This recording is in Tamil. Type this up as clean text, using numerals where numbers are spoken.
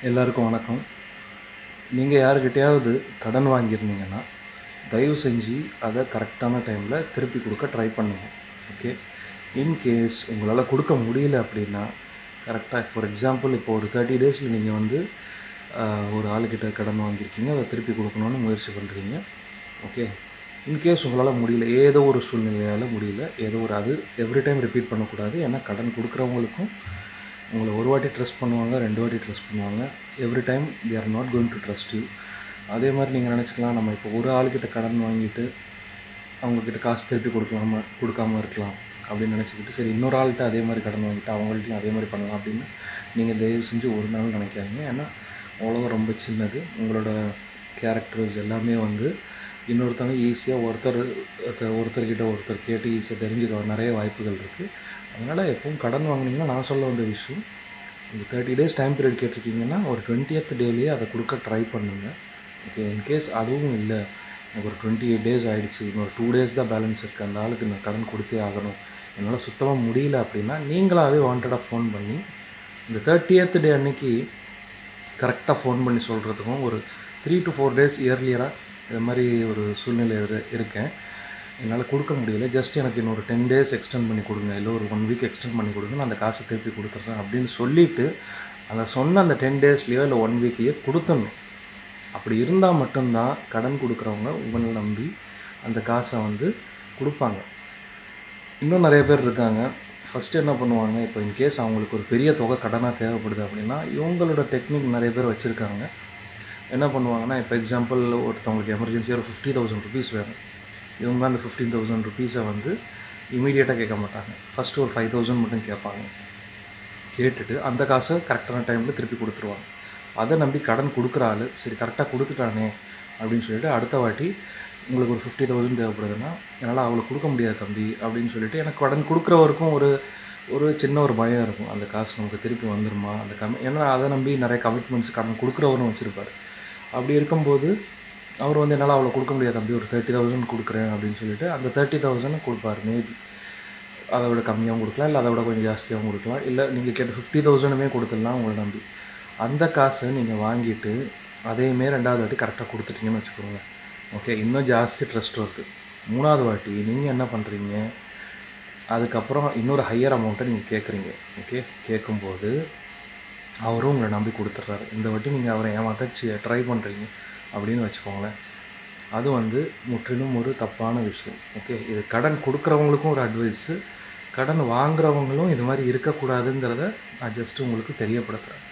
எல்லாருக்கும் வணக்கம். நீங்கள் யாருக்கிட்டயாவது கடன் வாங்கியிருந்தீங்கன்னா, தயவு செஞ்சு அதை கரெக்டான டைமில் திருப்பி கொடுக்க ட்ரை பண்ணுங்க. ஓகே. இன்கேஸ் உங்களால் கொடுக்க முடியல அப்படின்னா, கரெக்டாக ஃபார் எக்ஸாம்பிள் இப்போ ஒரு 30 டேஸில் நீங்கள் வந்து ஒரு ஆளுக்கிட்ட கடன் வாங்கியிருக்கீங்க, அதை திருப்பி கொடுக்கணுன்னு முயற்சி பண்ணுறீங்க. ஓகே. இன்கேஸ் உங்களால் முடியல, ஏதோ ஒரு சூழ்நிலையால் முடியல, ஏதோ ஒரு அது எவ்ரி டைம் ரிப்பீட் பண்ணக்கூடாது. ஏன்னா கடன் கொடுக்குறவங்களுக்கும் உங்களை ஒரு வாட்டி ட்ரஸ்ட் பண்ணுவாங்க, 2 வாட்டி ட்ரஸ்ட் பண்ணுவாங்க. Every time they are not going to trust you. அதே மாதிரி நீங்கள் நினச்சிக்கலாம், நம்ம இப்போ ஒரு ஆளுக்கிட்ட கடன் வாங்கிட்டு அவங்கக்கிட்ட காசு திருப்பி கொடுக்காம இருக்கலாம் அப்படின்னு நினச்சிக்கிட்டு, சரி இன்னொரு ஆள்கிட்ட அதே மாதிரி கடன் வாங்கிட்டு அவங்கள்ட்டையும் அதே மாதிரி பண்ணலாம் அப்படின்னு நீங்கள் தயவு செஞ்சு ஒரு நாள் நினைக்காதீங்க. ஏன்னா உலகம் ரொம்ப சின்னது. உங்களோட கேரக்டர்ஸ் எல்லாமே வந்து இன்னொருத்தவங்க ஈஸியாக ஒருத்தர்கிட்ட ஒருத்தர் கேட்டு ஈஸியாக தெரிஞ்சுக்க நிறைய வாய்ப்புகள் இருக்குது. அதனால் எப்பவும் கடன் வாங்கினீங்கன்னா, நான் சொல்ல வந்த விஷயம், இந்த 30 டேஸ் டைம் பீரியட் கேட்டிருக்கீங்கன்னா, ஒரு 20th டேலேயே அதை கொடுக்க ட்ரை பண்ணுங்கள். ஓகே. இன்கேஸ் அதுவும் இல்லை, எனக்கு ஒரு 28 டேஸ் ஆகிடுச்சு, இன்னொரு 2 டேஸ் தான் பேலன்ஸ் இருக்குது, அந்த ஆளுக்கு நான் கடன் கொடுத்தே ஆகணும், என்னால் சுத்தமாக முடியல அப்படின்னா, நீங்களாகவே வாண்டடாக ஃபோன் பண்ணி இந்த 30th டே அன்னைக்கு கரெக்டாக ஃபோன் பண்ணி சொல்கிறதுக்கும், ஒரு 3 to 4 டேஸ் இயர்லியராக இது மாதிரி ஒரு சூழ்நிலை இருக்கேன், என்னால் கொடுக்க முடியல, ஜஸ்ட் எனக்கு இன்னொரு 10 டேஸ் எக்ஸ்டெண்ட் பண்ணி கொடுங்க, இல்லை ஒரு 1 வீக் எக்ஸ்டெண்ட் பண்ணி கொடுங்க, நான் அந்த காசை திருப்பி கொடுத்துட்றேன் அப்படின்னு சொல்லிவிட்டு, அதை சொன்ன அந்த 10 டேஸ்லேயோ இல்லை 1 வீக்லேயோ கொடுத்துடணும். அப்படி இருந்தால் மட்டும்தான் கடன் கொடுக்குறவங்க உங்களை நம்பி அந்த காசை வந்து கொடுப்பாங்க. இன்னும் நிறைய பேர் இருக்காங்க, ஃபஸ்ட்டு என்ன பண்ணுவாங்க, இப்போ இன்கேஸ் அவங்களுக்கு ஒரு பெரிய தொகை கடனாக தேவைப்படுது அப்படின்னா, இவங்களோட டெக்னிக் நிறைய பேர் வச்சுருக்காங்க. என்ன பண்ணுவாங்கன்னா, இப்போ எக்ஸாம்பிள் ஒருத்தவங்களுக்கு எமர்ஜென்சியாக ஒரு 50,000 ருபீஸ் வேணும். இவங்க அந்த 15,000 ருபீஸை வந்து இமீடியட்டாக கேட்க மாட்டாங்க. ஃபஸ்ட்டு ஒரு 5,000 மட்டும் கேட்பாங்க. கேட்டுட்டு அந்த காசை கரெக்டான டைமில் திருப்பி கொடுத்துருவாங்க. அதை நம்பி கடன் கொடுக்குற ஆள், சரி கரெக்டாக கொடுத்துட்டானே அப்படின்னு சொல்லிட்டு அடுத்த வாட்டி உங்களுக்கு ஒரு 50,000 தேவைப்படுதுன்னா, என்னால் அவ்வளோ கொடுக்க முடியாது தம்பி அப்படின்னு சொல்லிட்டு, எனக்கு கடன் கொடுக்குறவருக்கும் ஒரு சின்ன ஒரு பயம் இருக்கும், அந்த காசு நமக்கு திருப்பி வந்துடுமா, ஏன்னா அதை நம்பி நிறைய கமிட்மெண்ட்ஸ் கடன் கொடுக்குறவரும் வச்சுருப்பார். அப்படி இருக்கும்போது அவர் வந்து என்னால் அவ்வளோ கொடுக்க முடியாது தம்பி, ஒரு 30,000 கொடுக்குறேன் அப்படின்னு சொல்லிட்டு அந்த 30,000 கொடுப்பார். மேபி அதை விட கம்மியாகவும் கொடுக்கலாம், இல்லை அதை விட கொஞ்சம் ஜாஸ்தியாகவும் கொடுக்கலாம், இல்லை நீங்கள் கேட்ட 50,000மே கொடுத்துடலாம் உங்களை நம்பி. அந்த காசை நீங்கள் வாங்கிட்டு அதையுமே 2வது வாட்டி கரெக்டாக கொடுத்துட்டீங்கன்னு வச்சுக்கோங்க. ஓகே. இன்னும் ஜாஸ்தி ட்ரஸ்ட் வருது. 3வது வாட்டி நீங்கள் என்ன பண்ணுறீங்க, அதுக்கப்புறம் இன்னொரு ஹையர் அமௌண்ட்டை நீங்கள் கேட்குறீங்க. ஓகே. கேட்கும்போது அவரும் உங்களை நம்பி கொடுத்துட்றாரு. இந்த வாட்டி நீங்கள் அவரை ஏமாற்ற ட்ரை பண்ணுறீங்க அப்படின்னு வச்சுக்கோங்களேன். அது வந்து முற்றிலும் ஒரு தப்பான விஷயம். ஓகே. இது கடன் கொடுக்குறவங்களுக்கும் ஒரு அட்வைஸு, கடன் வாங்குறவங்களும் இது மாதிரி இருக்கக்கூடாதுங்கிறத நான் ஜஸ்ட்டு உங்களுக்கு தெரியப்படுத்துகிறேன்.